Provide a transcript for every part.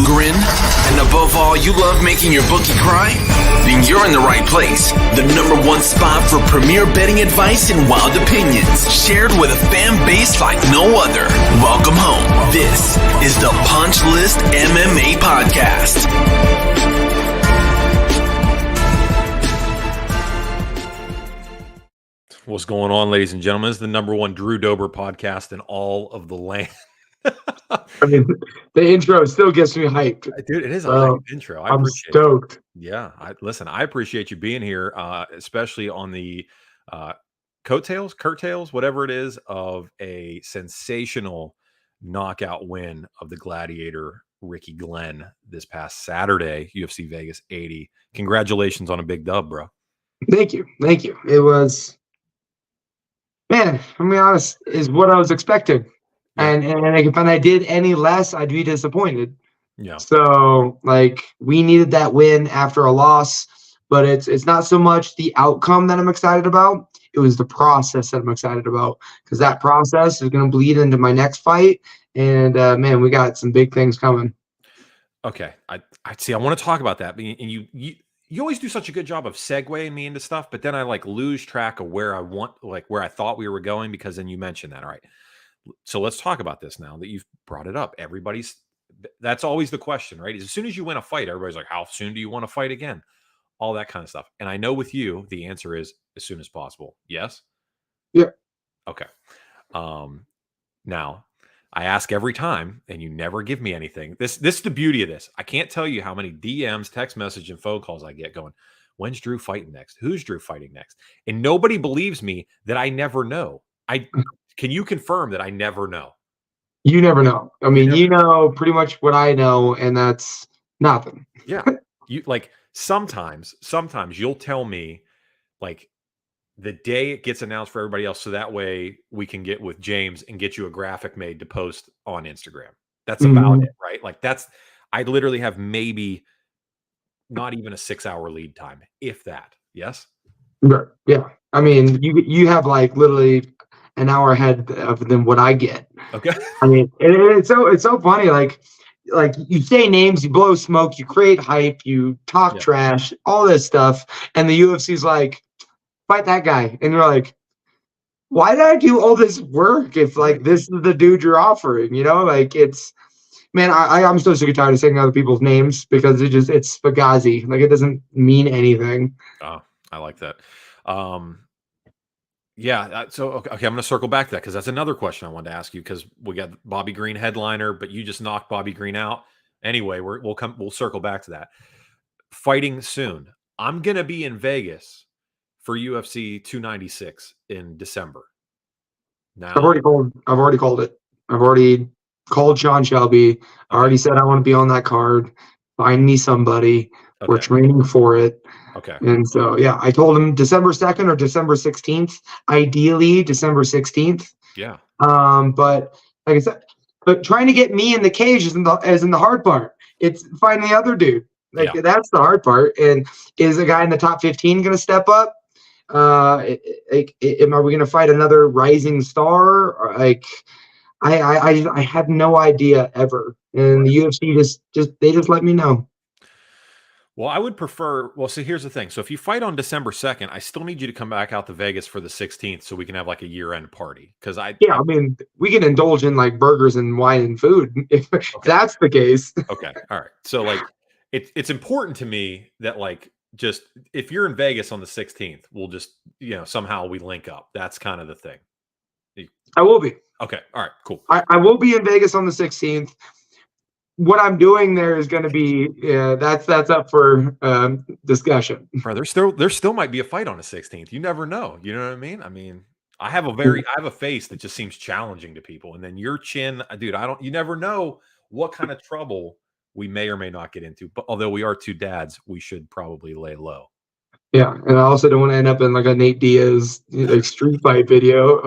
grin, and above all, you love making your bookie cry? Then you're in the right place. The #1 spot for premier betting advice and wild opinions, shared with a fan base like no other. Welcome home. This is the Punch List MMA Podcast. What's going on, ladies and gentlemen? This is the #1 Drew Dober podcast in all of the land. I mean, the intro still gets me hyped. Dude, it is a hyped intro. I'm stoked. Yeah. I appreciate you being here, especially on the curtails, whatever it is, of a sensational knockout win of the Gladiator, Ricky Glenn, this past Saturday, UFC Vegas 80. Congratulations on a big dub, bro. Thank you. It was, man, I'm be honest, is what I was expecting. Yeah. And if I did any less, I'd be disappointed. Yeah. So, we needed that win after a loss, but it's not so much the outcome that I'm excited about. It was the process that I'm excited about, because that process is going to bleed into my next fight. And, man, we got some big things coming. Okay. I see. I want to talk about that. And you always do such a good job of segueing me into stuff, but then I lose track of where where I thought we were going, because then you mentioned that. All right. So let's talk about this now that you've brought it up. That's always the question, right? As soon as you win a fight, everybody's like, how soon do you want to fight again? All that kind of stuff. And I know with you, the answer is as soon as possible. Yes? Yeah. Okay. Now I ask every time and you never give me anything. This is the beauty of this. I can't tell you how many DMs, text message, and phone calls I get going, when's Drew fighting next? Who's Drew fighting next? And nobody believes me that I never know. Can you confirm that I never know? You never know. I mean, you know pretty much what I know, and that's nothing. Yeah. You sometimes you'll tell me the day it gets announced for everybody else, so that way we can get with James and get you a graphic made to post on Instagram. That's about it, right? I literally have maybe not even a 6-hour lead time, if that. Yes? Right. Yeah. I mean, you have literally an hour ahead of than what I get. Okay. I mean, it's so funny. You say names, you blow smoke, you create hype, you talk trash, all this stuff, and the UFC's like, fight that guy, and you're like, why did I do all this work if this is the dude you're offering? It's, man, I'm so sick and tired of saying other people's names, because it's Fugazi. It doesn't mean anything. Oh, I like that. Yeah. So, okay, I'm going to circle back to that, because that's another question I wanted to ask you, because we got Bobby Green headliner, but you just knocked Bobby Green out. Anyway, we'll circle back to that. Fighting soon. I'm going to be in Vegas for UFC 296 in December. Now, I've already called it. I've already called Sean Shelby. Okay. I already said I want to be on that card. Find me somebody. Okay. We're training for it. Okay. And so, yeah, I told him December 2nd or December 16th. Ideally, December 16th. Yeah. But like I said, trying to get me in the cage isn't the hard part. It's finding the other dude. That's the hard part. And is a guy in the top 15 going to step up? Are we going to fight another rising star? Or I had no idea ever. And the UFC just let me know. Well, I would prefer. Well, see, here's the thing. So if you fight on December 2nd, I still need you to come back out to Vegas for the 16th, so we can have a year-end party. Because I mean, we can indulge in burgers and wine and food if that's the case. Okay, all right. So it's important to me that just if you're in Vegas on the 16th, we'll just somehow we link up. That's kind of the thing. I will be. Okay, all right, cool. I will be in Vegas on the 16th. What I'm doing there is going to be that's up for discussion. Bro, there still might be a fight on the 16th. You never know. You know what I mean? I mean, I have a face that just seems challenging to people, and then your chin, dude. You never know what kind of trouble we may or may not get into. But although we are two dads, we should probably lay low. Yeah, and I also don't want to end up in a Nate Diaz street fight video,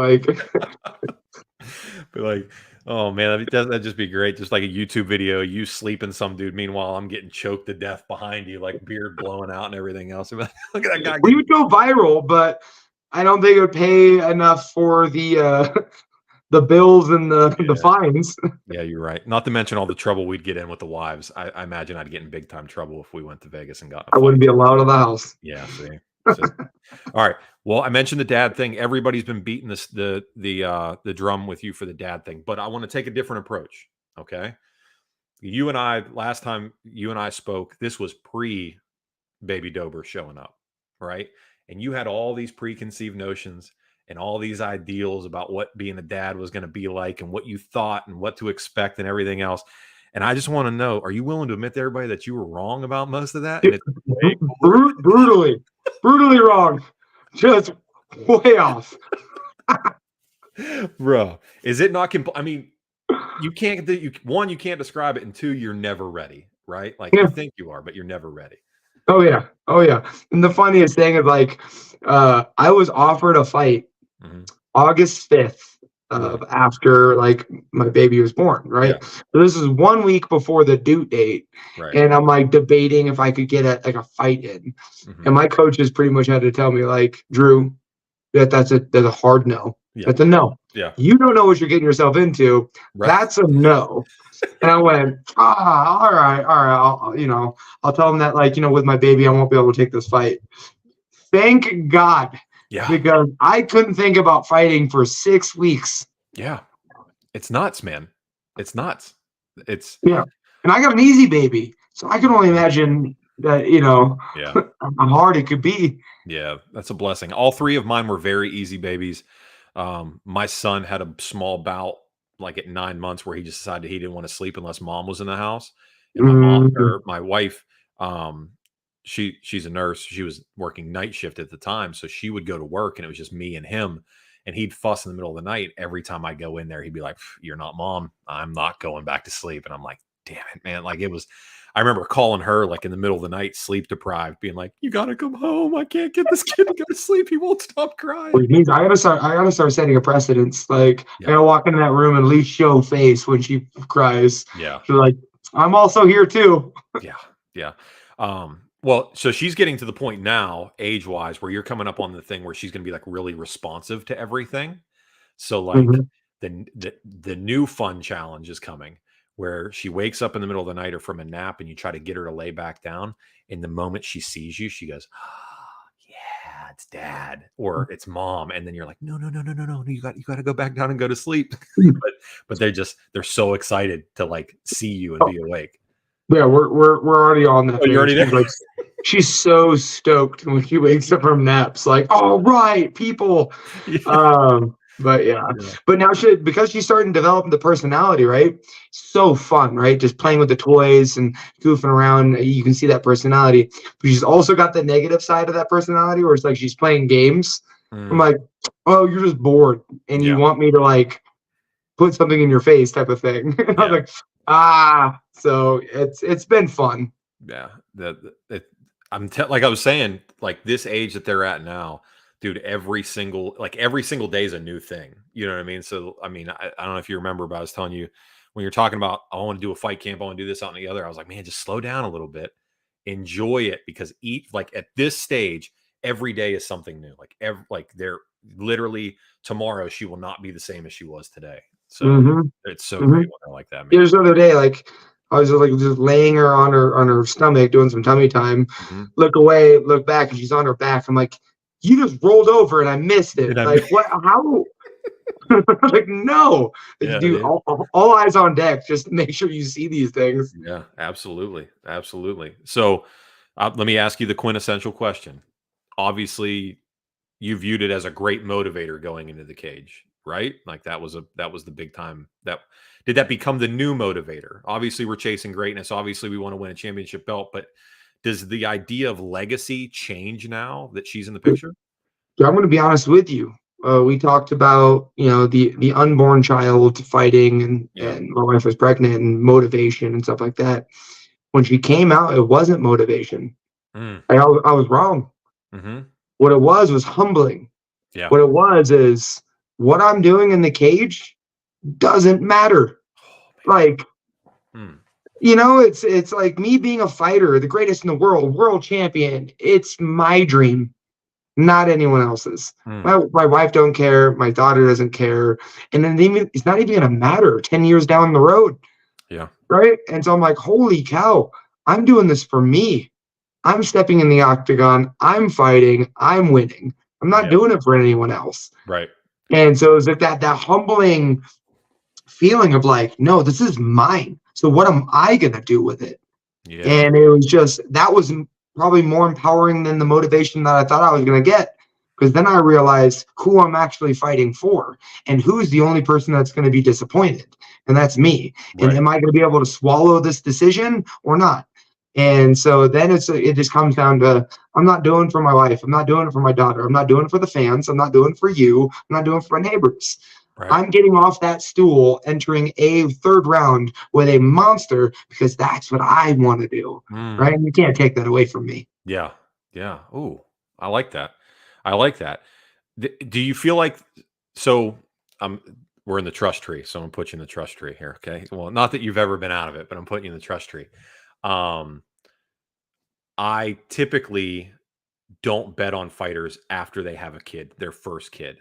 But oh man, that'd just be great. Just a YouTube video, you sleeping some dude. Meanwhile, I'm getting choked to death behind you, beard blowing out and everything else. Look at that guy. We would go viral, but I don't think it would pay enough for the the bills and the fines. Yeah, you're right. Not to mention all the trouble we'd get in with the wives. I imagine I'd get in big time trouble if we went to Vegas and got in a I fight. wouldn't be allowed in the house. Yeah, see. All right. Well, I mentioned the dad thing. Everybody's been beating the drum with you for the dad thing, but I want to take a different approach. Okay. You and I, last time you and I spoke, this was pre baby Dober showing up, right? And you had all these preconceived notions and all these ideals about what being a dad was going to be like and what you thought and what to expect and everything else. And I just want to know, are you willing to admit to everybody that you were wrong about most of that? And it's brutally wrong. Just way off. Bro, is it not I mean, you can't one, you can't describe it, and two, you're never ready, right? Like you think you are, but you're never ready. Oh yeah. And the funniest thing is like I was offered a fight August 5th after like my baby was born, right? Yeah. So this is 1 week before the due date. Right. And I'm like debating if I could get a fight in. And my coaches pretty much had to tell me like, Drew, that's a hard no. Yeah. That's a no. Yeah. You don't know what you're getting yourself into. Right. That's a no. And I went, all right. I'll tell them that, like, with my baby, I won't be able to take this fight. Thank God. Yeah. Because I couldn't think about fighting for 6 weeks. Yeah. It's nuts, man. It's nuts. Yeah. And I got an easy baby. So I can only imagine that, how hard it could be. Yeah. That's a blessing. All three of mine were very easy babies. My son had a small bout like at 9 months where he just decided he didn't want to sleep unless mom was in the house. And my wife, she's a nurse. She was working night shift at the time. So she would go to work and it was just me and him, and he'd fuss in the middle of the night. Every time I go in there, he'd be like, "You're not mom. I'm not going back to sleep." And I'm like, damn it, man. Like I remember calling her like in the middle of the night, sleep deprived, being like, "You got to come home. I can't get this kid to go to sleep. He won't stop crying." I gotta start setting a precedence. Like I gotta walk into that room and at least show face when she cries. Yeah. She's like, "I'm also here too." Yeah. Well, so she's getting to the point now, age-wise, where you're coming up on the thing where she's going to be like really responsive to everything. So like the new fun challenge is coming, where she wakes up in the middle of the night or from a nap and you try to get her to lay back down. And the moment she sees you, she goes, "Oh, yeah, it's dad," or "It's mom." And then you're like, no, you got to go back down and go to sleep. but they're so excited to like see you and be awake. Yeah, we're already on that. Oh, you're already there? Like, she's so stoked when she wakes up from naps. Like, all right, people. Yeah. But now because she's starting to develop the personality, right? So fun, right? Just playing with the toys and goofing around. You can see that personality. But she's also got the negative side of that personality where it's like she's playing games. I'm like, "Oh, you're just bored and you want me to like put something in your face," type of thing. And I was like, so it's been fun. Yeah. Like I was saying, like this age that they're at now, dude, every single day is a new thing. You know what I mean? So, I mean, I don't know if you remember, but I was telling you when you're talking about, I want to do a fight camp, I want to do this, out and the other. I was like, man, just slow down a little bit, enjoy it, because at this stage, every day is something new. Like they're literally tomorrow, she will not be the same as she was today. So it's so great when they're like that. Man. There's the other day, like I was like just laying her on her stomach, doing some tummy time. Look away, look back, and she's on her back. I'm like, "You just rolled over and I missed it." Like, what? How? Like, no. Yeah, dude, all eyes on deck, just to make sure you see these things. Yeah, absolutely. So let me ask you the quintessential question. Obviously, you viewed it as a great motivator going into the cage, right? Like that was the big time. Did that become the new motivator? Obviously, we're chasing greatness. Obviously, we want to win a championship belt, but does the idea of legacy change now that she's in the picture? Yeah, I'm going to be honest with you. We talked about, the unborn child fighting and my wife was pregnant and motivation and stuff like that. When she came out, it wasn't motivation. I was wrong. What it was humbling. Yeah. What it was is what I'm doing in the cage doesn't matter. It's like me being a fighter, the greatest in the world champion. It's my dream. not anyone else's. My wife don't care. My daughter doesn't care. And then it's not even going to matter 10 years down the road. Yeah. Right. And so I'm like, holy cow, I'm doing this for me. I'm stepping in the octagon. I'm fighting. I'm winning. I'm not doing it for anyone else. Right. And so it's like that humbling feeling of like, no, this is mine. So what am I going to do with it? Yeah. And it was just, that was probably more empowering than the motivation that I thought I was going to get. Because then I realized who I'm actually fighting for and who's the only person that's going to be disappointed. And that's me. Right. And am I going to be able to swallow this decision or not? And so then it just comes down to, I'm not doing it for my wife. I'm not doing it for my daughter. I'm not doing it for the fans. I'm not doing it for you. I'm not doing it for my neighbors. Right. I'm getting off that stool, entering a third round with a monster because that's what I want to do. Right. And you can't take that away from me. Yeah. Yeah. Ooh, I like that. I like that. Do you feel like, so we're in the trust tree. So I'm gonna put you in the trust tree here. Okay. Well, not that you've ever been out of it, but I'm putting you in the trust tree. I typically don't bet on fighters after they have a kid, their first kid,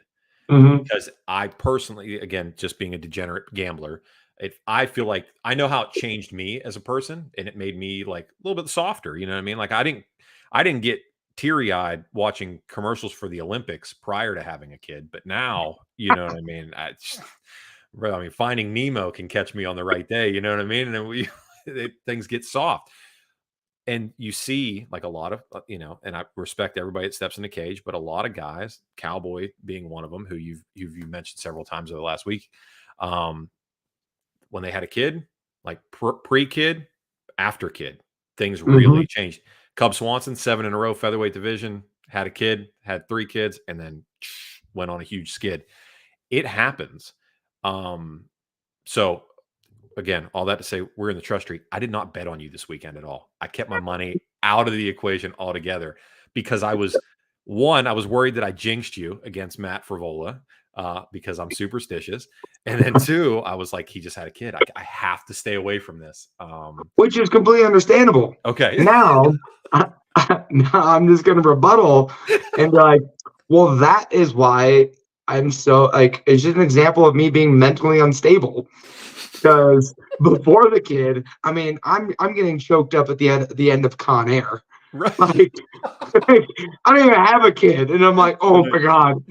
because I personally, again, just being a degenerate gambler, I feel like I know how it changed me as a person, and it made me like a little bit softer. You know what I mean? Like I didn't get teary-eyed watching commercials for the Olympics prior to having a kid, but now, you know what I mean? I mean, Finding Nemo can catch me on the right day. You know what I mean? And then things get soft. And you see like a lot of, and I respect everybody that steps in the cage, but a lot of guys, Cowboy being one of them, who you've mentioned several times over the last week, when they had a kid, like pre-kid, after kid, things really changed. Cub Swanson, 7 in a row, featherweight division, had a kid, had 3 kids, and then went on a huge skid. It happens. So again, all that to say, we're in the trust tree. I did not bet on you this weekend at all. I kept my money out of the equation altogether because I was worried that I jinxed you against Matt Frivola because I'm superstitious. And then 2, I was like, he just had a kid. I have to stay away from this. Which is completely understandable. Okay. Now, I'm just going to rebuttal and be like, well, that is why I'm so like, it's just an example of me being mentally unstable. Because before the kid, I mean, I'm getting choked up at the end of Con Air. Right. Like, I don't even have a kid, and I'm like, oh my god.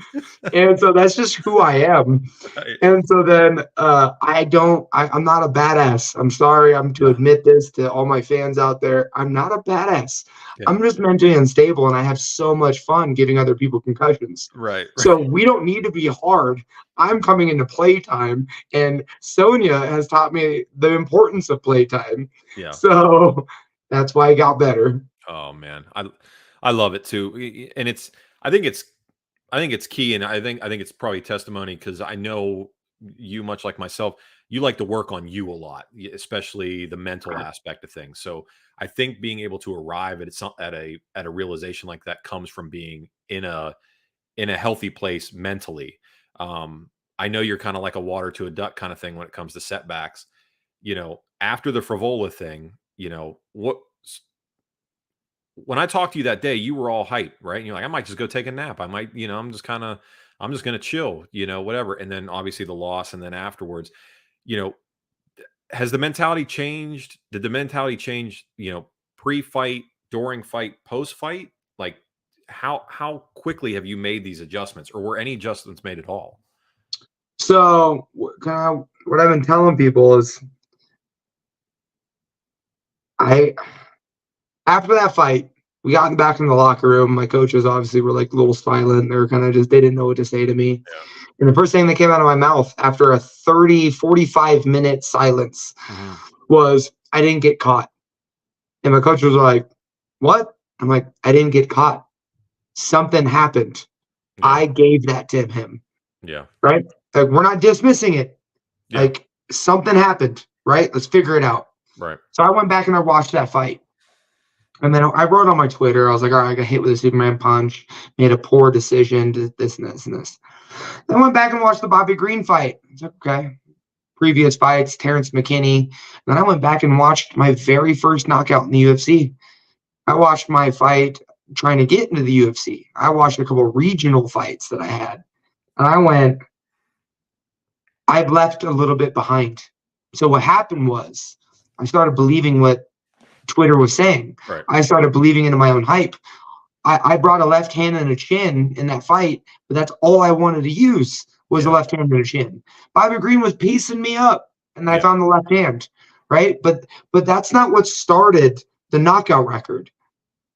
And so that's just who I am. Right. And so then I'm not a badass. I'm sorry, I'm to admit this to all my fans out there. I'm not a badass. Yeah. I'm just mentally unstable, and I have so much fun giving other people concussions. Right. So we don't need to be hard. I'm coming into playtime, and Sonia has taught me the importance of playtime. Yeah. So that's why I got better. Oh man, I love it too, and I think it's key, and I think it's probably testimony because I know you, much like myself, you like to work on you a lot, especially the mental aspect of things. So I think being able to arrive at a realization like that comes from being in a healthy place mentally. I know you're kind of like a water to a duck kind of thing when it comes to setbacks. After the Frivola thing, when I talked to you that day, you were all hyped, right? And you're like, I might just go take a nap. I might, I'm just going to chill, whatever. And then obviously the loss. And then afterwards, has the mentality changed? Did the mentality change, pre-fight, during fight, post-fight? Like how quickly have you made these adjustments, or were any adjustments made at all? So what I've been telling people is after that fight, we got back in the locker room. My coaches obviously were like a little silent. They were kind of they didn't know what to say to me. Yeah. And the first thing that came out of my mouth after a 45-minute silence was, I didn't get caught. And my coach was like, what? I'm like, I didn't get caught. Something happened. Yeah. I gave that to him. Yeah. Right? Like, we're not dismissing it. Yeah. Like, something happened. Right? Let's figure it out. Right. So I went back and I watched that fight. And then I wrote on my Twitter, I was like, all right, I got hit with a Superman punch, made a poor decision, this and this and this. Then I went back and watched the Bobby Green fight. I was like, okay. Previous fights, Terrence McKinney. Then I went back and watched my very first knockout in the UFC. I watched my fight trying to get into the UFC. I watched a couple of regional fights that I had, and I've left a little bit behind. So what happened was I started believing what Twitter was saying. Right. I started believing into my own hype. I brought a left hand and a chin in that fight, but that's all I wanted to use was a left hand and a chin. Bobby Green was piecing me up, and I found the left hand, right? But that's not what started the knockout record,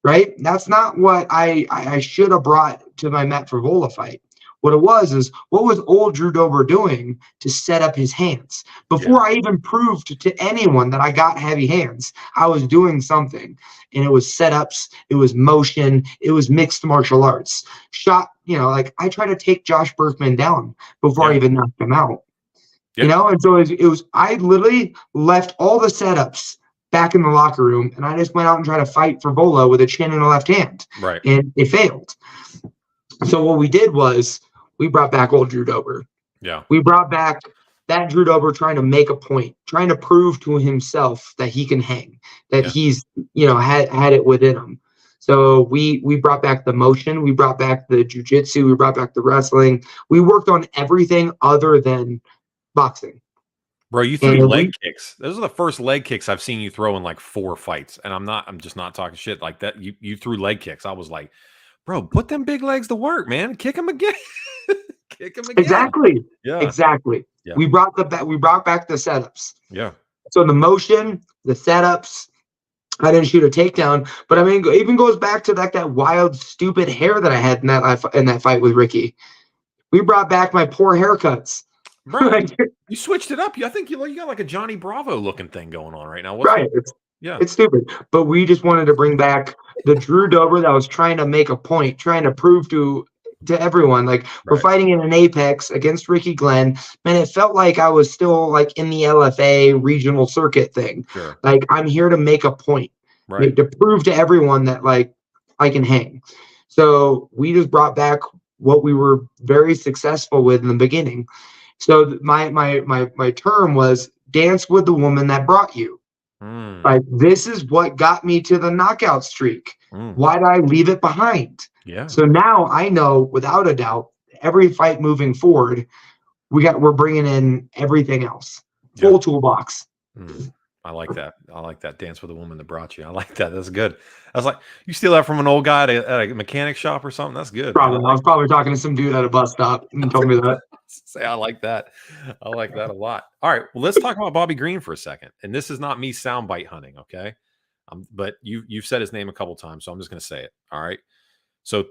right? That's not what I should have brought to my Matt Frivola fight. What it was is, what was old Drew Dober doing to set up his hands? Before I even proved to anyone that I got heavy hands, I was doing something. And it was setups, it was motion, it was mixed martial arts. Like I tried to take Josh Berkman down before I even knocked him out. You know, and so it was I literally left all the setups back in the locker room, and I just went out and tried to fight for Frivola with a chin and a left hand. Right. And it failed. So what we did was we brought back old Drew Dober. Yeah. We brought back that Drew Dober trying to make a point, trying to prove to himself that he can hang, that he's, had it within him. So we brought back the motion, we brought back the jiu-jitsu, we brought back the wrestling. We worked on everything other than boxing. Bro, you threw leg kicks. Those are the first leg kicks I've seen you throw in like 4 fights. And I'm just not talking shit like that. You threw leg kicks. I was like, bro, put them big legs to work, man. Kick them again. Kick them again. Exactly. Yeah. Exactly. Yeah. We brought back the setups. Yeah. So the motion, the setups, I didn't shoot a takedown, but I mean, it even goes back to that wild, stupid hair that I had in that fight with Ricky. We brought back my poor haircuts. Bro, you switched it up. I think you got like a Johnny Bravo looking thing going on right now. Right. It's stupid. But we just wanted to bring back the Drew Dober that was trying to make a point, trying to prove to everyone, like, we're fighting in an Apex against Ricky Glenn. Man, it felt like I was still like in the LFA regional circuit thing. Sure. Like, I'm here to make a point, to prove to everyone that like I can hang. So we just brought back what we were very successful with in the beginning. So my term was dance with the woman that brought you. Like, this is what got me to the knockout streak. Why did I leave it behind? Yeah. So now I know without a doubt, every fight moving forward, we're bringing in everything else, full toolbox. I like that. I like that. Dance with a woman that brought you. I like that. That's good. I was like, you steal that from an old guy at a mechanic shop or something? That's good. Probably. I was probably talking to some dude at a bus stop and told me that. Say, I like that. I like that a lot. All right. Well, let's talk about Bobby Green for a second. And this is not me soundbite hunting, okay? But you've said his name a couple times, so I'm just going to say it. All right. So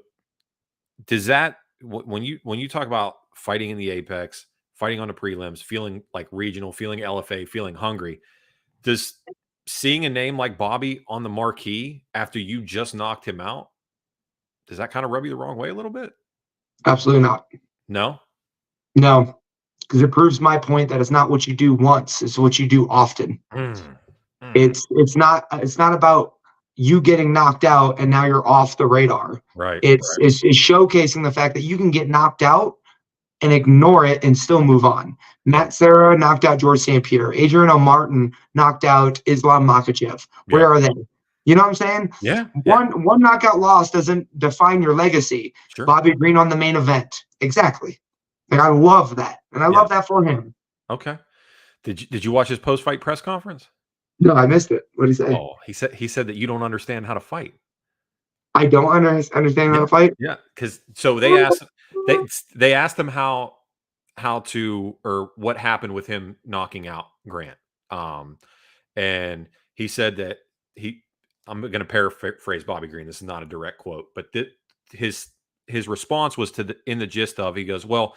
does that, when you talk about fighting in the Apex, fighting on the prelims, feeling like regional, feeling LFA, feeling hungry, does seeing a name like Bobby on the marquee after you just knocked him out, does that kind of rub you the wrong way a little bit? Absolutely not. No? No, because it proves my point that it's not what you do once, it's what you do often. It's not about you getting knocked out and now you're off the radar. Right. It's showcasing the fact that you can get knocked out and ignore it and still move on. Matt Serra knocked out George St. Pierre. Adrian O. Martin knocked out Islam Makhachev. Where are they? You know what I'm saying? Yeah. One knockout loss doesn't define your legacy. Sure. Bobby Green on the main event. Exactly. And I love that. And I love that for him. Okay. Did you watch his post-fight press conference? No, I missed it. What did he say? Oh, he said that you don't understand how to fight. I don't understand how to fight? Yeah, because so they asked him how to, or what happened with him knocking out Grant. And he said that I'm going to paraphrase Bobby Green. This is not a direct quote, but his response was in the gist of, he goes, well,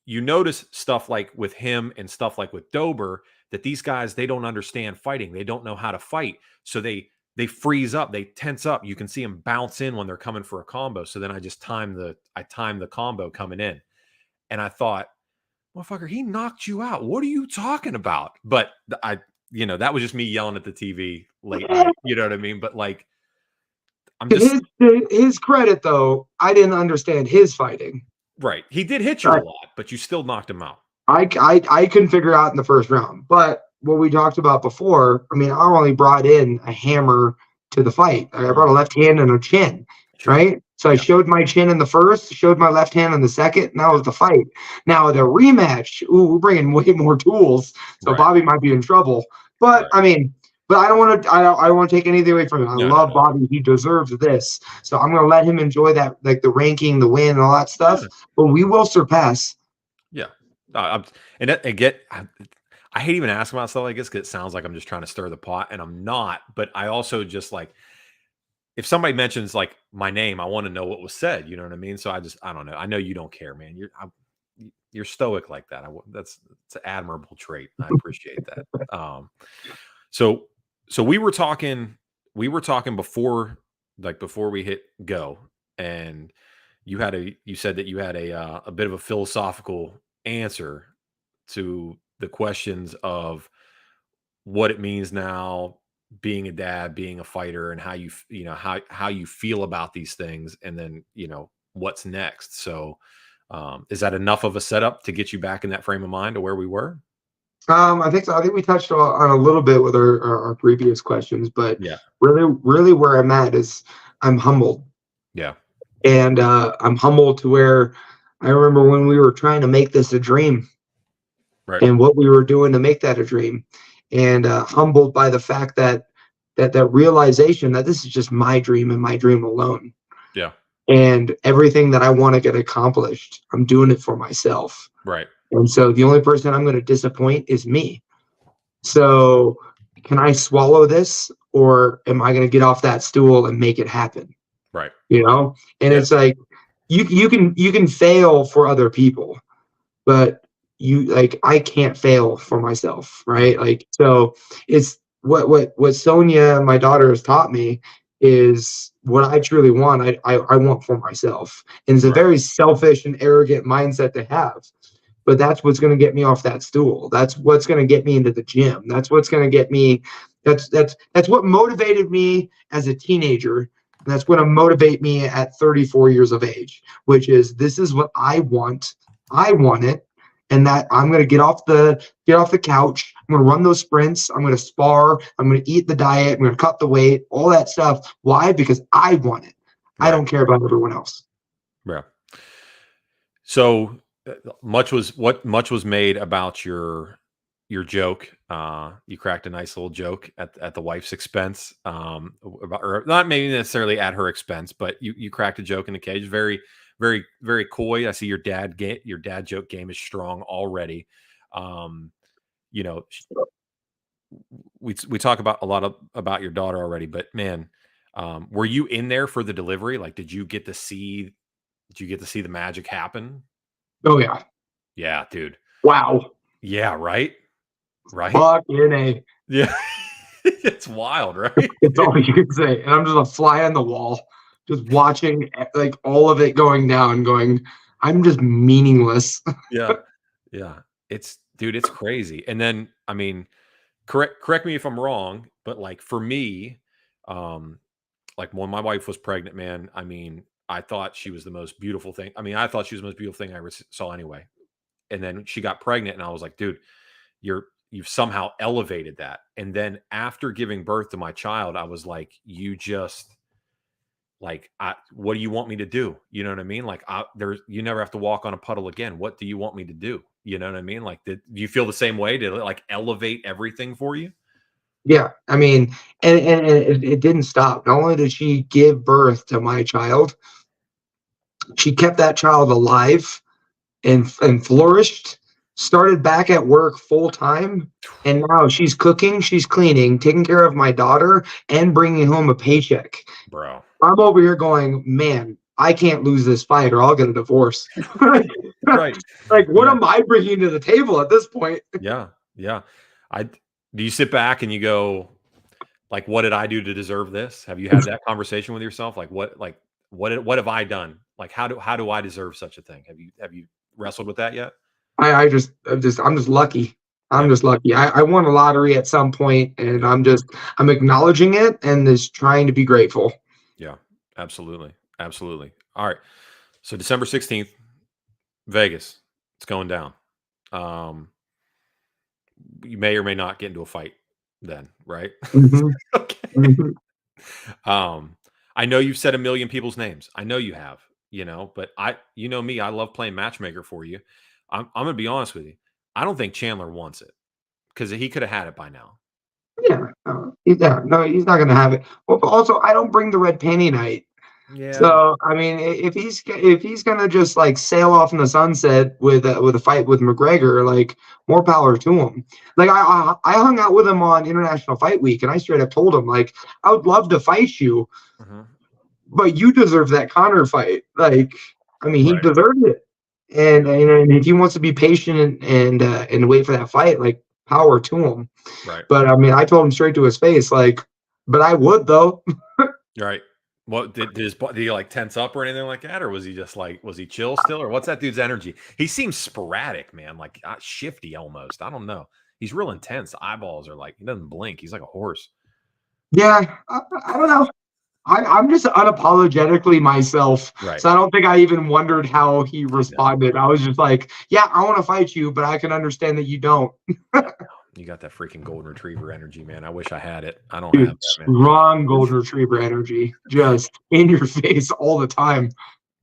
you notice stuff like with him and stuff like with Dober, that these guys, they don't understand fighting. They don't know how to fight. So they freeze up, they tense up. You can see them bounce in when they're coming for a combo. So then I just timed the combo coming in. And I thought, motherfucker, he knocked you out. What are you talking about? But that was just me yelling at the TV late night. You know what I mean? But like, his credit though, I didn't understand his fighting. Right. He did hit you a lot, but you still knocked him out. I couldn't figure out in the first round. But what we talked about before, I mean, I only brought in a hammer to the fight. I brought a left hand and a chin. Sure. right? So I Yeah. showed my chin in the first, showed my left hand in the second. Now was the fight. Now the rematch. Ooh, we're bringing way more tools, so Right. Bobby might be in trouble. But Right. I mean, but I don't want to. I don't want to take anything away from him. I No, no, love no. Bobby. He deserves this. So I'm going to let him enjoy that, like the ranking, the win, and all that stuff. Yeah. But we will surpass. Yeah. And I hate even asking about stuff like this because it sounds like I'm just trying to stir the pot, and I'm not. But I also just like, if somebody mentions like my name, I want to know what was said. You know what I mean? So I don't know. I know you don't care, man. You're stoic like that. It's an admirable trait. I appreciate that. So we were talking before, like before we hit go, and you said that you had a bit of a philosophical answer to the questions of what it means now, being a dad, being a fighter, and how how you feel about these things, and then what's next. So is that enough of a setup to get you back in that frame of mind to where we were? I think so. I think we touched on a little bit with our previous questions, but Yeah. really where I'm at is I'm humbled. Yeah. And I'm humbled to where I remember when we were trying to make this a dream Right. and what we were doing to make that a dream, and humbled by the fact that realization that this is just my dream and my dream alone, Yeah. and everything that I want to get accomplished, I'm doing it for myself. Right. And so the only person I'm going to disappoint is me. So can I swallow this, or am I going to get off that stool and make it happen? Right. You know? And Yeah. it's like you can fail for other people, but I can't fail for myself, right? Mhm. Like, so it's what Sonia, my daughter, has taught me is what I truly want. I want for myself, and it's a Right. very selfish and arrogant mindset to have. But that's what's going to get me off that stool. That's what's going to get me into the gym. That's what's going to get me. That's what motivated me as a teenager. And that's going to motivate me at 34 years of age, which is this is what I want. I want it, and that I'm going to get off the couch. I'm going to run those sprints. I'm going to spar. I'm going to eat the diet. I'm going to cut the weight. All that stuff. Why? Because I want it. I Right. don't care about everyone else. Yeah. So much was made about your joke. You cracked a nice little joke at the wife's expense. About, or not maybe necessarily at her expense, but you cracked a joke in the cage. Very, very, very coy. I see your dad joke game is strong already. Um, you know, sh- we talk about a lot about your daughter already, but man, were you in there for the delivery? Like, did you get to see the magic happen? Oh yeah. Yeah, dude. Wow. Yeah, right? Right? Fucking A. Yeah. It's wild, right? It's all you can say. And I'm just a fly on the wall, just watching like all of it going down, going, I'm just meaningless. Yeah. Yeah. It's crazy. And then, I mean, correct me if I'm wrong, but like for me, um, like when my wife was pregnant, man, I mean, I thought she was the most beautiful thing. I mean, I thought she was the most beautiful thing I ever saw anyway. And then she got pregnant, and I was like, dude, you've somehow elevated that. And then after giving birth to my child, I was like, you just like, what do you want me to do? You know what I mean? Like, you never have to walk on a puddle again. What do you want me to do? You know what I mean? Like, do you feel the same way? Did it like elevate everything for you? Yeah. I mean, and it didn't stop. Not only did she give birth to my child, she kept that child alive and flourished, started back at work full time. And now she's cooking, she's cleaning, taking care of my daughter, and bringing home a paycheck. Bro. I'm over here going, man, I can't lose this fight or I'll get a divorce. Right. Like, what Yeah. am I bringing to the table at this point? Yeah. Yeah. I Do you sit back and you go, like, what did I do to deserve this? Have you had that conversation with yourself? What have I done? Like, how do I deserve such a thing? Have you wrestled with that yet? I'm just lucky. I'm Yeah. just lucky. I won a lottery at some point, and Yeah. I'm acknowledging it and just trying to be grateful. Yeah. Absolutely. Absolutely. All right. So December 16th, Vegas. It's going down. Um, you may or may not get into a fight then, right? Hmm. Okay. Hmm. Um, I know you've said a million people's names. I know you have, but you know me, I love playing matchmaker for you. I'm going to be honest with you. I don't think Chandler wants it because he could have had it by now. Yeah, no, he's not gonna have it. Well, but also, I don't bring the red panty night. Yeah. So I mean, if he's gonna just like sail off in the sunset with a fight with McGregor, like more power to him. Like I hung out with him on International Fight Week, and I straight up told him like I would love to fight you, but you deserve that Conor fight. Like I mean, he deserved it, and if he wants to be patient and wait for that fight, like power to him. Right. But I mean, I told him straight to his face, like, but I would though. Right. Well, did he like tense up or anything like that, or was he just like, was he chill still, or what's that dude's energy? He seems sporadic, man, like shifty almost. I don't know. He's real intense. Eyeballs are like, he doesn't blink. He's like a horse. Yeah, I don't know. I'm just unapologetically myself. Right. So I don't think I even wondered how he responded. I was just like, yeah, I want to fight you, but I can understand that you don't. You got that freaking golden retriever energy, man. I wish I had it. I don't Dude, have that, man. Strong golden retriever energy, just in your face all the time.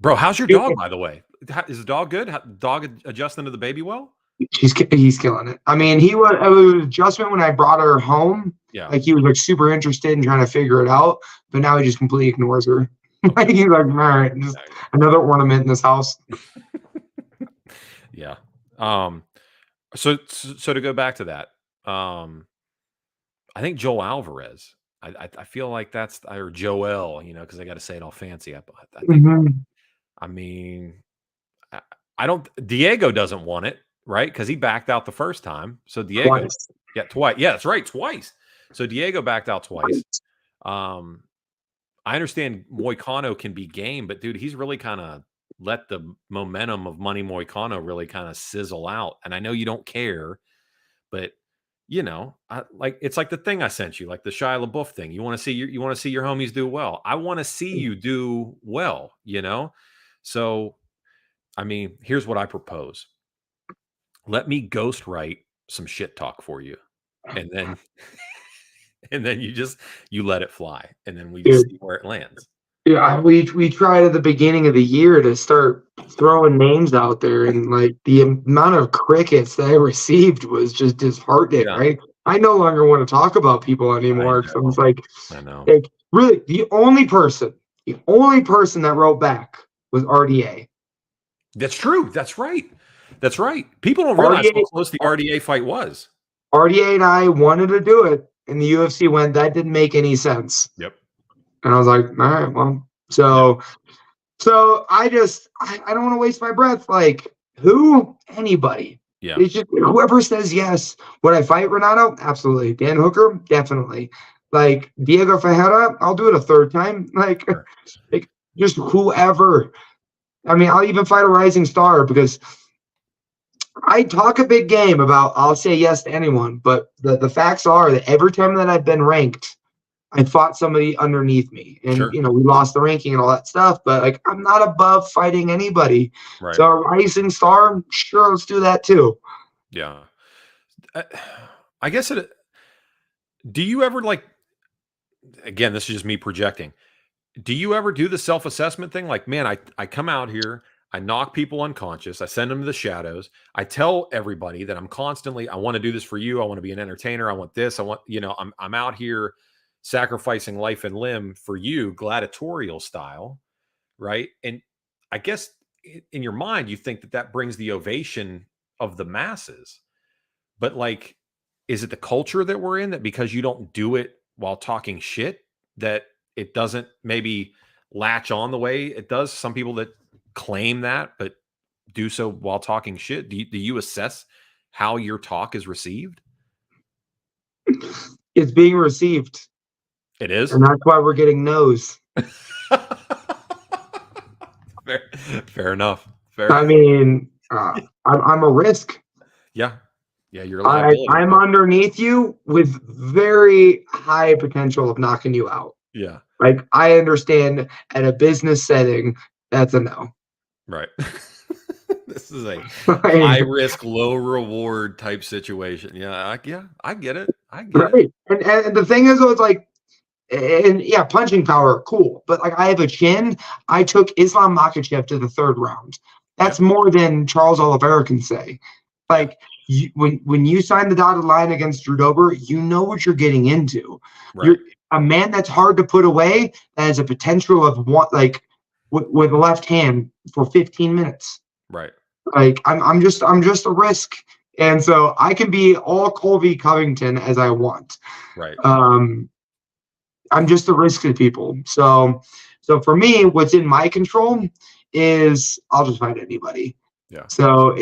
Bro, how's your dog, by the way? Is the dog good? Dog adjusting to the baby well? He's killing it. I mean, it was an adjustment when I brought her home. Yeah. Like he was like super interested in trying to figure it out, but now he just completely ignores her. Like he's like, all right, just another ornament in this house. Yeah. So to go back to that, I think Joel Alvarez. I feel like that's, or Joel, because I got to say it all fancy. I think. I mean, I don't. Diego doesn't want it, right? Because he backed out the first time. So Diego, twice. Yeah, that's right, twice. So Diego backed out twice. I understand Moicano can be game, but dude, he's really kind of let the momentum of Money Moicano really kind of sizzle out. And I know you don't care, but it's like the thing I sent you, like the Shia LaBeouf thing. You want to see your homies do well. I want to see you do well, So, I mean, here's what I propose. Let me ghost write some shit talk for you. And then you let it fly. And then we just see where it lands. Yeah, we tried at the beginning of the year to start throwing names out there, and like the amount of crickets that I received was just disheartening. Yeah. Right? I no longer want to talk about people anymore. So it's like, I know. Like really, the only person that wrote back was RDA. That's true. That's right. That's right. People don't realize how close the RDA fight was. RDA and I wanted to do it, and the UFC went, that didn't make any sense. Yep. And I was like, all right, well, so I don't want to waste my breath. Like, anybody. Yeah. It's just whoever says yes. Would I fight Renato? Absolutely. Dan Hooker? Definitely. Like, Diego Ferreira? I'll do it a third time. Like, sure. Like just whoever. I mean, I'll even fight a rising star because I talk a big game about I'll say yes to anyone. But the facts are that every time that I've been ranked, I fought somebody underneath me, and sure. We lost the ranking and all that stuff. But like, I'm not above fighting anybody. Right. So a rising star, sure, let's do that too. Yeah, I guess it. Do you ever like? Again, this is just me projecting. Do you ever do the self-assessment thing? Like, man, I come out here, I knock people unconscious, I send them to the shadows. I tell everybody that I'm constantly, I want to do this for you. I want to be an entertainer. I want this. I want, I'm out here sacrificing life and limb for you, gladiatorial style, right? And I guess in your mind, you think that brings the ovation of the masses. But like, is it the culture that we're in that because you don't do it while talking shit, that it doesn't maybe latch on the way it does? Some people that claim that, but do so while talking shit. Do you assess how your talk is received? It's being received. It is. And that's why we're getting no's. Fair enough. I mean, I'm a risk. Yeah. Yeah, you're a liability. I'm underneath you with very high potential of knocking you out. Yeah. Like, I understand at a business setting, that's a no. Right. This is a high risk, low reward type situation. Yeah, I get it. I get it. And the thing is, though, it's like, And yeah, punching power, cool. But like I have a chin. I took Islam Makhachev to the 3rd round. That's Yeah. more than Charles Oliveira can say. Yeah. Like when you sign the dotted line against Drew Dober, you know what you're getting into. Right. You're a man that's hard to put away. That has a potential of one like with the left hand for 15 minutes. Right. Like I'm just a risk, and so I can be all Colby Covington as I want. Right. I'm just a risk to people. So for me, what's in my control is I'll just fight anybody. Yeah. So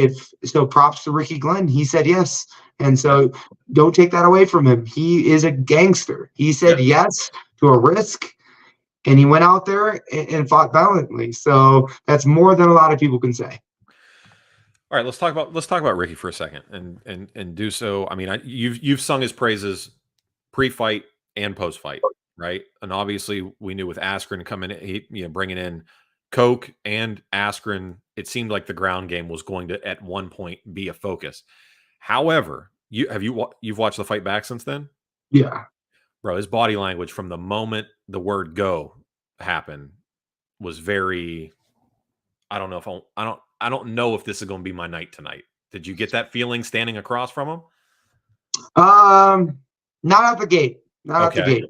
props to Ricky Glenn. He said yes. And so don't take that away from him. He is a gangster. He said yes to a risk, and he went out there and fought valiantly. So that's more than a lot of people can say. All right, let's talk about Ricky for a second, and do so. I mean, you've sung his praises pre-fight and post-fight, right? And obviously, we knew with Askren coming in, bringing in Coke and Askren, it seemed like the ground game was going to at one point be a focus. However, you've watched the fight back since then? Yeah, bro, his body language from the moment the word "go" happened was very. I don't know if I don't know if this is going to be my night tonight. Did you get that feeling standing across from him? Not out the gate. Not out the gate.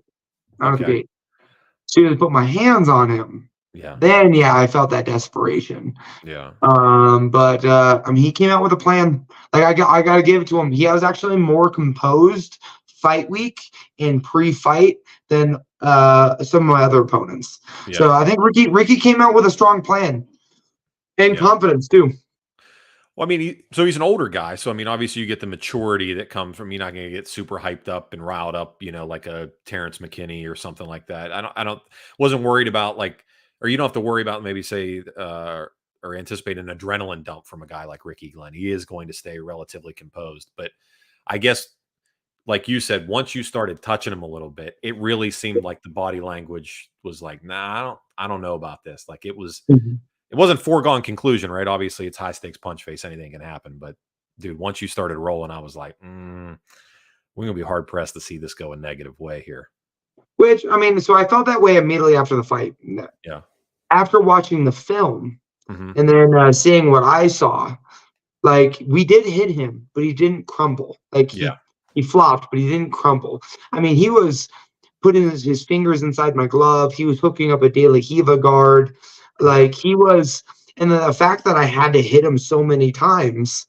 Not out the gate. As soon as I put my hands on him, then I felt that desperation. Yeah. But I mean, he came out with a plan. Like I got to give it to him. He was actually more composed fight week and pre-fight than some of my other opponents. Yeah. So I think Ricky came out with a strong plan and confidence too. Well, I mean, he's an older guy, so I mean, obviously you get the maturity that comes from you're not going to get super hyped up and riled up, like a Terrence McKinney or something like that. I wasn't worried about or you don't have to worry about maybe say or anticipate an adrenaline dump from a guy like Ricky Glenn. He is going to stay relatively composed, but I guess, like you said, once you started touching him a little bit, it really seemed like the body language was like, nah, I don't know about this. Like it was. Mm-hmm. It wasn't foregone conclusion, right? Obviously, it's high stakes punch face. Anything can happen. But, dude, once you started rolling, I was like, we're going to be hard pressed to see this go a negative way here. Which, I mean, so I felt that way immediately after the fight. Yeah. After watching the film and then seeing what I saw, like, we did hit him, but he didn't crumble. Like, he flopped, but he didn't crumble. I mean, he was putting his fingers inside my glove. He was hooking up a De La Riva guard. Like he was, and the fact that I had to hit him so many times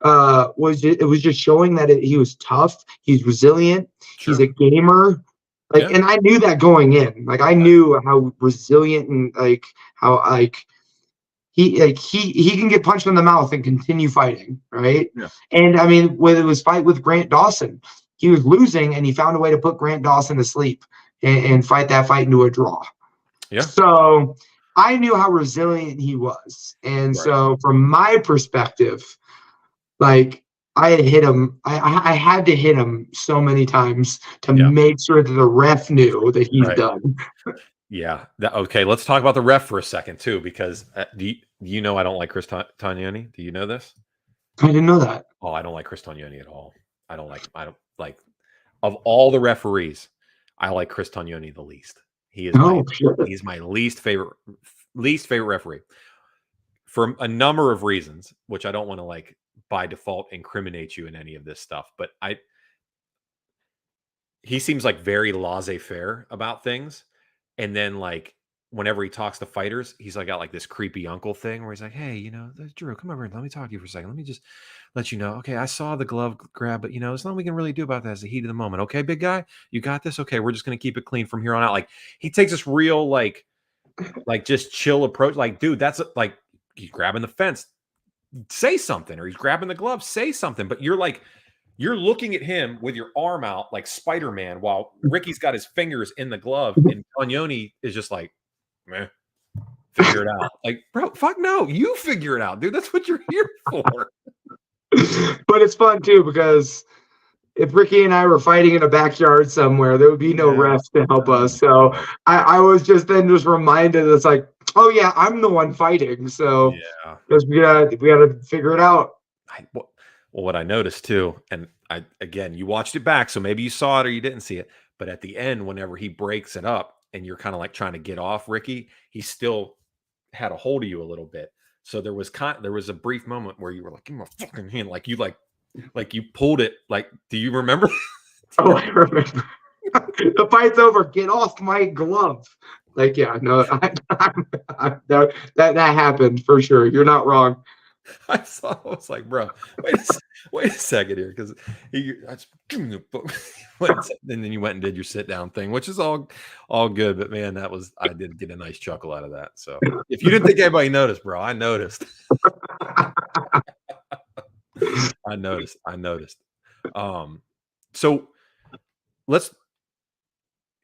was just showing that he was tough. He's resilient. Sure. He's a gamer. And I knew that going in. Like I knew how resilient and how he can get punched in the mouth and continue fighting, right? Yeah. And I mean, whether it was fight with Grant Dawson, he was losing and he found a way to put Grant Dawson to sleep and fight that fight into a draw. Yeah. So I knew how resilient he was. And so from my perspective, like I had hit him, I had to hit him so many times to make sure that the ref knew that he's done. Yeah. Okay. Let's talk about the ref for a second too, because do you know I don't like Chris Tognoni? Do you know this? I didn't know that. Oh, I don't like Chris Tognoni at all. I don't like of all the referees, I like Chris Tognoni the least. He is he's my least favorite referee for a number of reasons, which I don't want to by default incriminate you in any of this stuff. But he seems like very laissez-faire about things. And then whenever he talks to fighters, he's got this creepy uncle thing where he's like, hey, Drew, come over and let me talk to you for a second. Let me just let you know. Okay, I saw the glove grab, but there's nothing we can really do about that. As the heat of the moment. Okay, big guy, you got this. Okay, we're just gonna keep it clean from here on out. He takes this real just chill approach. Dude, that's he's grabbing the fence. Say something, or he's grabbing the glove. Say something. But you're looking at him with your arm out like Spider-Man while Ricky's got his fingers in the glove, and Tognoni is just meh, figure it out. Bro, fuck no, you figure it out, dude. That's what you're here for. But it's fun too, because if Ricky and I were fighting in a backyard somewhere, there would be no refs to help us. So I was just reminded it's oh yeah, I'm the one fighting. So we gotta figure it out. Well, what I noticed too, and again, you watched it back, so maybe you saw it or you didn't see it, But at the end, whenever he breaks it up and you're kind of like trying to get off Ricky, he still had a hold of you a little bit. So there was a brief moment where you were like, give me my fucking hand, like you pulled it. Like, do you remember? Oh, I remember. The fight's over. Get off my glove. Like, yeah, no, that happened for sure. You're not wrong. I was like, bro, wait a second here, because and then you went and did your sit down thing, which is all good. But man, I did get a nice chuckle out of that. So if you didn't think anybody noticed, bro, I noticed. I noticed. So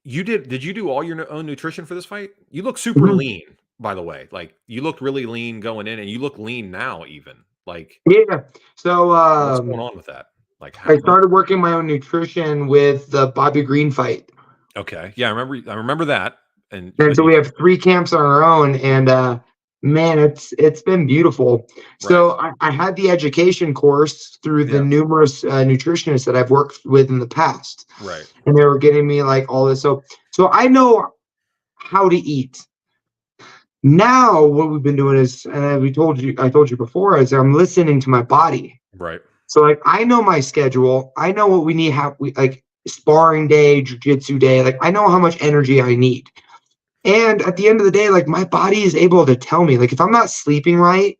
did you do all your own nutrition for this fight? You look super lean, by the way. Like, you looked really lean going in, and you look lean now even. Like, yeah. So what's going on with that? Like, I started working my own nutrition with the Bobby Green fight. Okay. Yeah, I remember that. And so we have 3 camps on our own, and man, it's been beautiful. Right. So I had the education course through the numerous nutritionists that I've worked with in the past. Right. And they were getting me like all this. So I know how to eat. Now what we've been doing is, and I told you before, is I'm listening to my body. Right. So like, I know my schedule. I know what we need, like sparring day, jiu-jitsu day. Like, I know how much energy I need. And at the end of the day, like, my body is able to tell me, like, if I'm not sleeping right,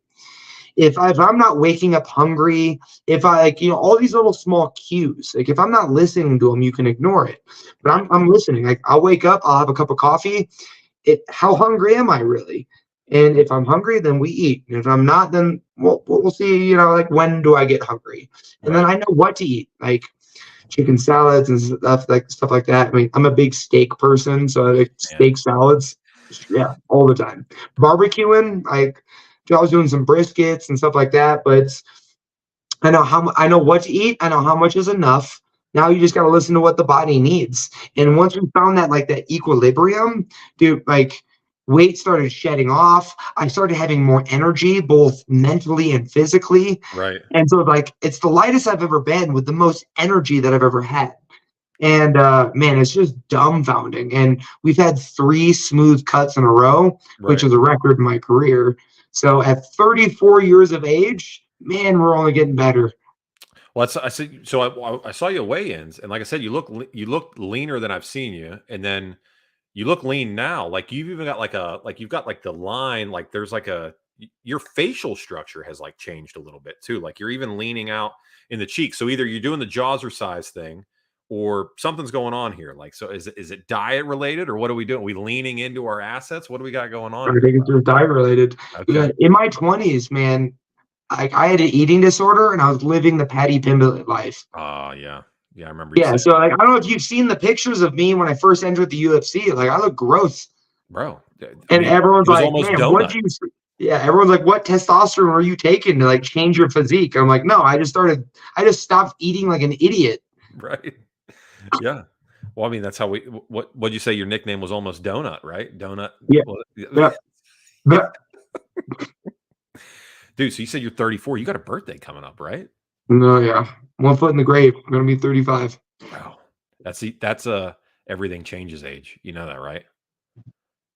if I'm not waking up hungry, if I, like, all these little small cues, like, if I'm not listening to them, you can ignore it. But I'm listening. Like, I'll wake up, I'll have a cup of coffee. How hungry am I really? And if I'm hungry, then we eat. And if I'm not, then we'll see, like, when do I get hungry? And then I know what to eat, like chicken salads and stuff like that. I mean, I'm a big steak person, so I like steak salads, all the time. Barbecuing, like, I was doing some briskets and stuff like that. But I know what to eat. I know how much is enough. Now you just got to listen to what the body needs. And once we found that equilibrium, dude, like, weight started shedding off. I started having more energy, both mentally and physically. Right. And so, like, it's the lightest I've ever been with the most energy that I've ever had. And man, it's just dumbfounding. And we've had 3 smooth cuts in a row, which is a record in my career. So at 34 years of age, man, we're only getting better. Well, I saw you at weigh-ins, and like I said, you look leaner than I've seen you, and then you look lean now. Like, you've even got you've got the line, like there's your facial structure has like changed a little bit too. Like, you're even leaning out in the cheeks. So either you're doing the jazzercise thing, or something's going on here. Like, so is it diet related, or what are we doing? Are we leaning into our assets? What do we got going on? I think it's just diet related. Okay. In my 20s, man, I had an eating disorder, and I was living the Patty Pimblett life. Yeah, I remember. Yeah, so like, I don't know if you've seen the pictures of me when I first entered the UFC. Like, I look gross, bro. And everyone's like, man, what you? Yeah, everyone's like, what testosterone were you taking to like change your physique? I'm like, no, I just stopped eating like an idiot. Right. Yeah. Well, I mean, that's how what'd you say your nickname was? Almost Donut, right? Donut. Yeah. Yeah. Dude, so you said you're 34. You got a birthday coming up, right? No, yeah. 1 foot in the grave. I'm gonna be 35. Wow. That's everything changes age. You know that, right?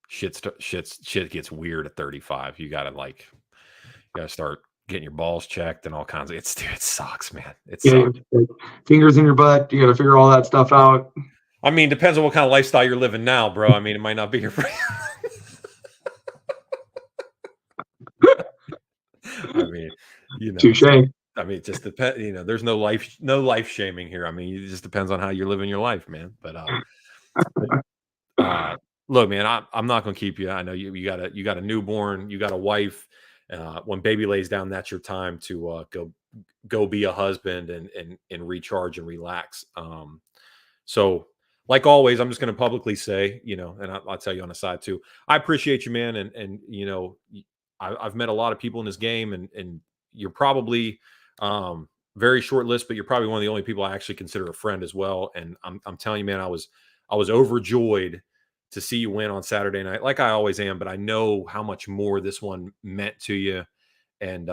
Shit gets weird at 35. You gotta start getting your balls checked and all kinds of it sucks, man. It sucks. Fingers in your butt. You gotta figure all that stuff out. I mean, depends on what kind of lifestyle you're living now, bro. I mean, it might not be your friend. I mean, Touche. I mean, it just depends. There's no life shaming here. I mean, it just depends on how you're living your life, man. But look, man, I'm not going to keep you. I know you got a newborn, you got a wife. When baby lays down, that's your time to go be a husband and recharge and relax. So, like always, I'm just going to publicly say, and I'll tell you on the side too. I appreciate you, man, and I've met a lot of people in this game, and you're probably very short list, but you're probably one of the only people I actually consider a friend as well. And I'm telling you, man, I was overjoyed to see you win on Saturday night, like I always am. But I know how much more this one meant to you, and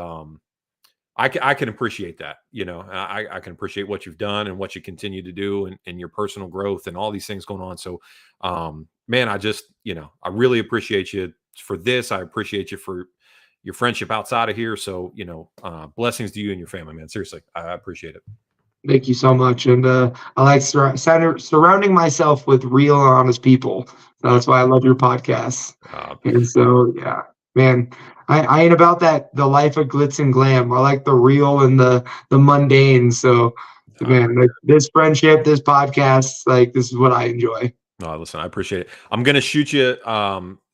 I can appreciate that. I can appreciate what you've done and what you continue to do and your personal growth and all these things going on. So, man, I just, I really appreciate you for this. I appreciate you for your friendship outside of here. So, blessings to you and your family, man. Seriously, I appreciate it. Thank you so much. And I like surrounding myself with real and honest people. So that's why I love your podcasts. And so, yeah, man, I ain't about the life of glitz and glam. I like the real and the mundane. So, man, like this friendship, this podcast, like this is what I enjoy. No, listen, I appreciate it. I'm going to shoot you,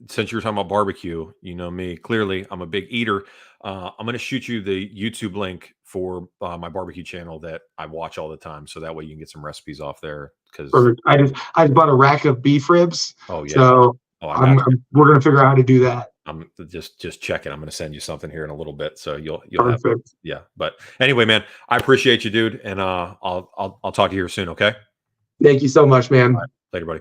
since you were talking about barbecue, you know me, clearly I'm a big eater. I'm going to shoot you the YouTube link for my barbecue channel that I watch all the time. So that way you can get some recipes off there. Perfect. I just bought a rack of beef ribs. Oh, yeah. So we're going to figure out how to do that. I'm just checking. I'm going to send you something here in a little bit. So you'll Perfect. have, yeah. But anyway, man, I appreciate you, dude. And I'll talk to you here soon. Okay. Thank you so much, man. Right. Later, buddy.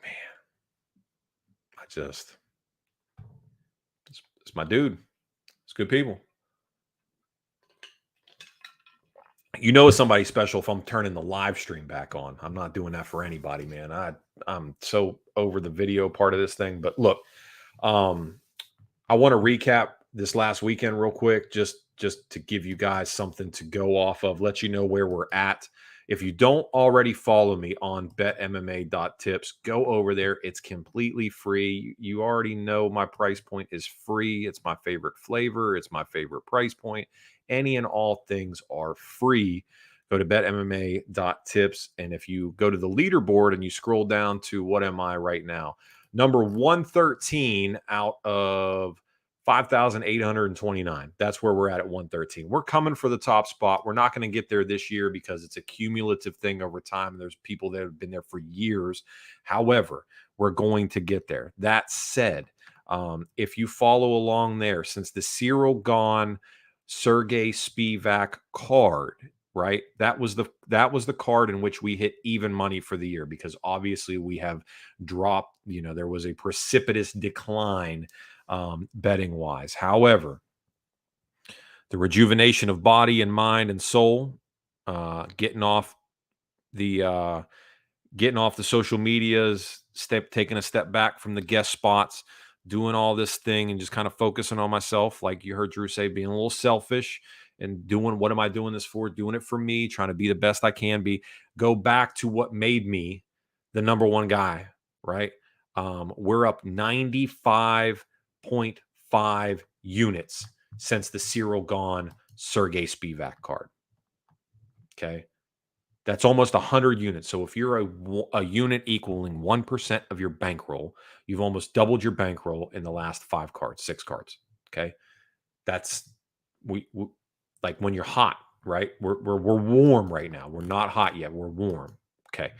Man, it's my dude. It's good people. It's somebody special if I'm turning the live stream back on. I'm not doing that for anybody, man. I'm so over the video part of this thing. But look, I want to recap this last weekend real quick, just to give you guys something to go off of, let you know where we're at. If you don't already follow me on betmma.tips, go over there. It's completely free. You already know my price point is free. It's my favorite flavor. It's my favorite price point. Any and all things are free. Go to betmma.tips. And if you go to the leaderboard and you scroll down to what am I right now? Number 113 out of 5,829. That's where we're at 113. We're coming for the top spot. We're not going to get there this year because it's a cumulative thing over time. There's people that have been there for years. However, we're going to get there. That said, if you follow along there, since the Cyril Gone Sergey Spivak card, right? That was the card in which we hit even money for the year, because obviously we have dropped, there was a precipitous decline betting wise. However, the rejuvenation of body and mind and soul, getting off the social medias, taking a step back from the guest spots, doing all this thing and just kind of focusing on myself. Like you heard Drew say, being a little selfish and doing, what am I doing this for? Doing it for me, trying to be the best I can be. Go back to what made me the number one guy, right? We're up 95.5 units since the Cyril Gone Sergey Spivak card. Okay. That's almost 100 units. So if you're a unit equaling 1% of your bankroll, you've almost doubled your bankroll in the last 6 cards. Okay. That's we like when you're hot, right? We're warm right now. We're not hot yet. We're warm. Okay.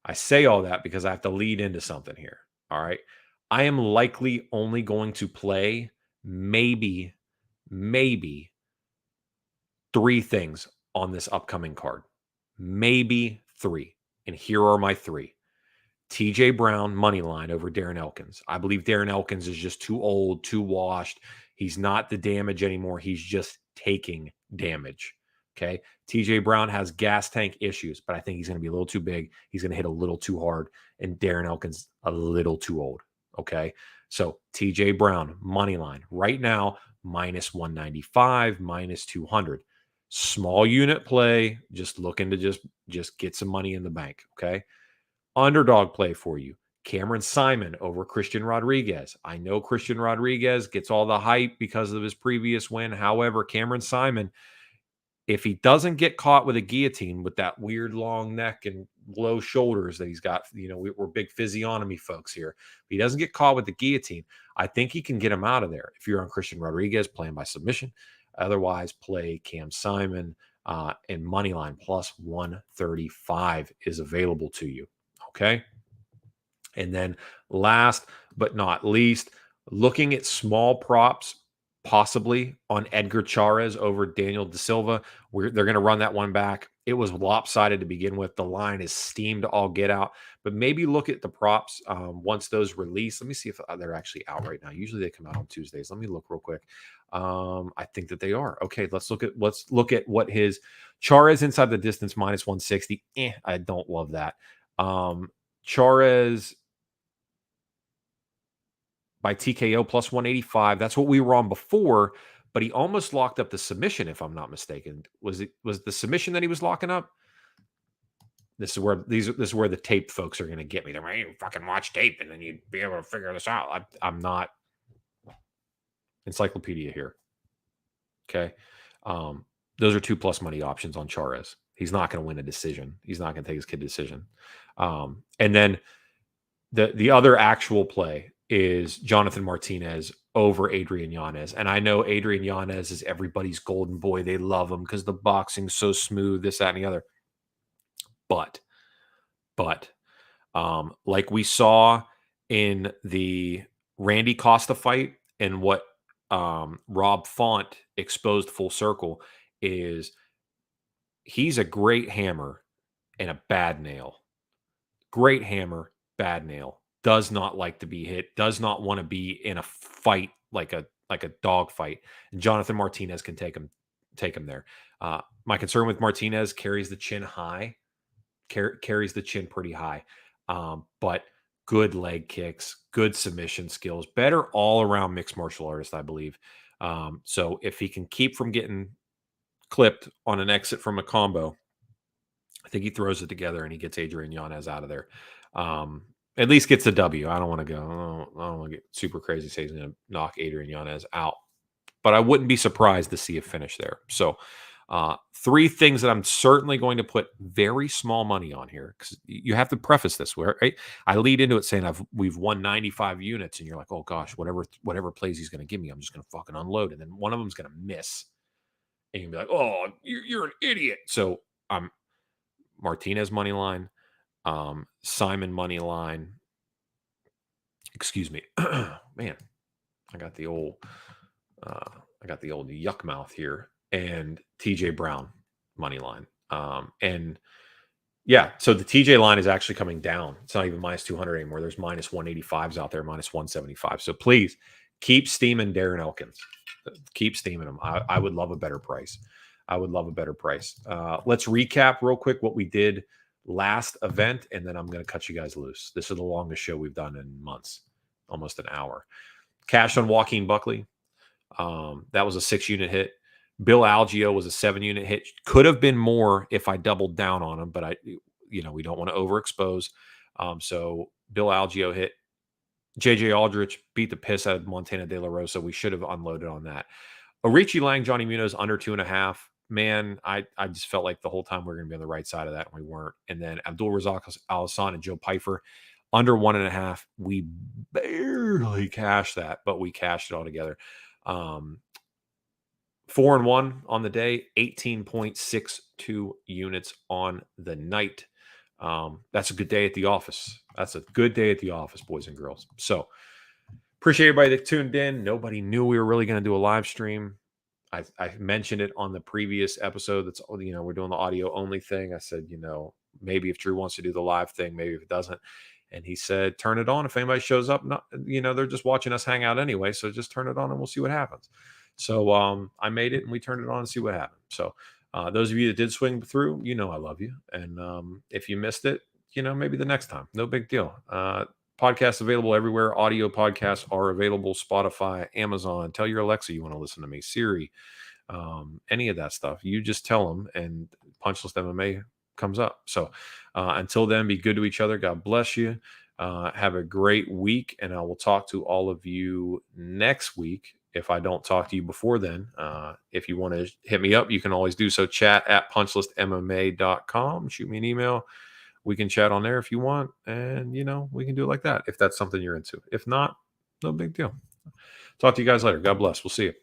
I say all that because I have to lead into something here. All right. I am likely only going to play maybe 3 things on this upcoming card. Maybe 3. And here are my 3. TJ Brown money line over Darren Elkins. I believe Darren Elkins is just too old, too washed. He's not the damage anymore. He's just taking damage. Okay. TJ Brown has gas tank issues, but I think he's going to be a little too big. He's going to hit a little too hard, and Darren Elkins a little too old. Okay. So TJ Brown money line right now, minus 195, minus 200. Small unit play, just looking to just get some money in the bank. Okay. Underdog play for you. Cameron Simon over Christian Rodriguez. I know Christian Rodriguez gets all the hype because of his previous win. However, Cameron Simon, if he doesn't get caught with a guillotine with that weird long neck and low shoulders that he's got, we're big physiognomy folks here. If he doesn't get caught with the guillotine, I think he can get him out of there. If you're on Christian Rodriguez, playing by submission. Otherwise, play Cam Simon, and moneyline plus 135 is available to you. Okay. And then last but not least, looking at small props, possibly on Edgar Chairez over Daniel Da Silva. They're going to run that one back. It was lopsided to begin with. The line is steamed all get out, but maybe look at the props once those release. Let me see if they're actually out right now. Usually they come out on Tuesdays. Let me look real quick. I think that they are. Okay, let's look at what his Charez inside the distance minus 160. I don't love that. Charez by TKO plus 185. That's what we were on before, but he almost locked up the submission, if I'm not mistaken. Was the submission that he was locking up? This is where the tape folks are going to get me. They're like, you fucking watch tape and then you'd be able to figure this out. I'm not encyclopedia here. Okay. Those are 2+ money options on Charez. He's not going to win a decision. He's not going to take his kid decision. And then the other actual play is Jonathan Martinez over Adrian Yanez. And I know Adrian Yanez is everybody's golden boy. They love him because the boxing's so smooth, this, that, and the other. But like we saw in the Randy Costa fight and what Rob Font exposed full circle is he's a great hammer and a bad nail. Great hammer, bad nail. Does not like to be hit. Does not want to be in a fight like a dog fight. And Jonathan Martinez can take him there. My concern with Martinez carries the chin high. Carries the chin pretty high. But good leg kicks, good submission skills, better all around mixed martial artist, I believe. So if he can keep from getting clipped on an exit from a combo, I think he throws it together and he gets Adrian Yanez out of there. At least gets the W. I don't want to go. I don't want to get super crazy. Say he's going to knock Adrian Yanez out, but I wouldn't be surprised to see a finish there. So 3 things that I'm certainly going to put very small money on here, because you have to preface this where I lead into it saying we've won 95 units, and you're like, oh gosh, whatever plays he's going to give me, I'm just going to fucking unload, and then one of them's going to miss, and you'll be like, oh, you're an idiot. So I'm Martinez money line, Simon money line. Excuse me, man, I got the old yuck mouth here. And TJ Brown money line. And yeah, so the TJ line is actually coming down. It's not even minus 200 anymore. There's minus 185s out there, minus 175. So please keep steaming Darren Elkins. Keep steaming him. I would love a better price. Let's recap real quick what we did last event, and then I'm going to cut you guys loose. This is the longest show we've done in months, almost an hour. Cash on Joaquin Buckley. That was a 6-unit hit. Bill Algeo was a 7-unit hit. Could have been more if I doubled down on him, but we don't want to overexpose. So Bill Algeo hit. JJ Aldrich beat the piss out of Montana De La Rosa. We should have unloaded on that. Orichi Lang, Johnny Munoz under 2.5. Man, I just felt like the whole time we were going to be on the right side of that, and we weren't. And then Abdul Razak Al Hassan and Joe Pfeiffer under 1.5. We barely cashed that, but we cashed it all together. 4-1 on the day, 18.62 units on the night. That's a good day at the office. That's a good day at the office, boys and girls. So appreciate everybody that tuned in. Nobody knew we were really going to do a live stream. I mentioned it on the previous episode. That's, we're doing the audio only thing. I said, maybe if Drew wants to do the live thing, maybe if it doesn't. And he said, turn it on. If anybody shows up, they're just watching us hang out anyway. So just turn it on and we'll see what happens. So I made it and we turned it on and see what happened. So those of you that did swing through, I love you. And if you missed it, maybe the next time, no big deal. Podcasts available everywhere. Audio podcasts are available. Spotify, Amazon. Tell your Alexa you want to listen to me. Siri, any of that stuff. You just tell them and Punchlist MMA comes up. So until then, be good to each other. God bless you. Have a great week. And I will talk to all of you next week. If I don't talk to you before then, if you want to hit me up, you can always do so. Chat at punchlistmma.com. Shoot me an email. We can chat on there if you want. And, we can do it like that if that's something you're into. If not, no big deal. Talk to you guys later. God bless. We'll see you.